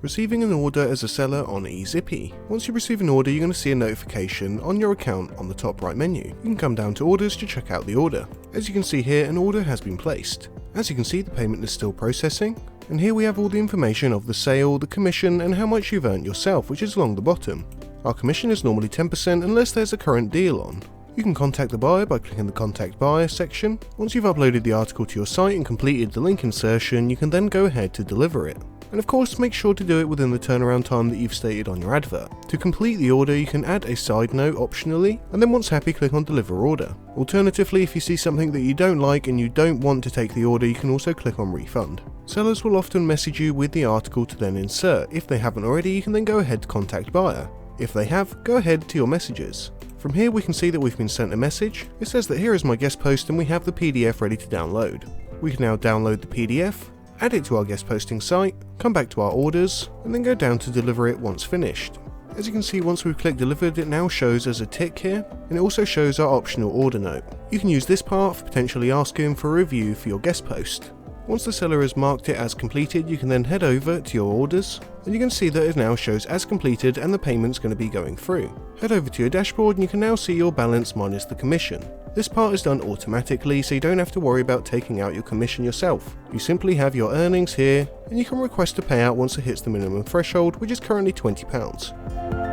Receiving an order as a seller on Ezippi. Once you receive an order, you're going to see a notification on your account on the top right menu. You can come down to orders to check out the order. As you can see here, an order has been placed. As you can see, the payment is still processing. And here we have all the information of the sale, the commission, and how much you've earned yourself, which is along the bottom. Our commission is normally 10% unless there's a current deal on. You can contact the buyer by clicking the Contact Buyer section. Once you've uploaded the article to your site and completed the link insertion, you can then go ahead to deliver it. And of course, make sure to do it within the turnaround time that you've stated on your advert. To complete the order, you can add a side note optionally, and then once happy, click on Deliver Order. Alternatively, if you see something that you don't like and you don't want to take the order, you can also click on Refund. Sellers will often message you with the article to then insert. If they haven't already, you can then go ahead to contact buyer. If they have, go ahead to your messages. From here we can see that we've been sent a message. It says that here is my guest post and we have the PDF ready to download. We can now download the PDF, add it to our guest posting site, come back to our orders, and then go down to deliver it once finished. As you can see, once we've clicked delivered, it now shows as a tick here, and it also shows our optional order note. You can use this part for potentially asking for a review for your guest post. Once the seller has marked it as completed, you can then head over to your orders, and you can see that it now shows as completed and the payment's going to be going through. Head over to your dashboard and you can now see your balance minus the commission. This part is done automatically, so you don't have to worry about taking out your commission yourself. You simply have your earnings here, and you can request a payout once it hits the minimum threshold, which is currently £20.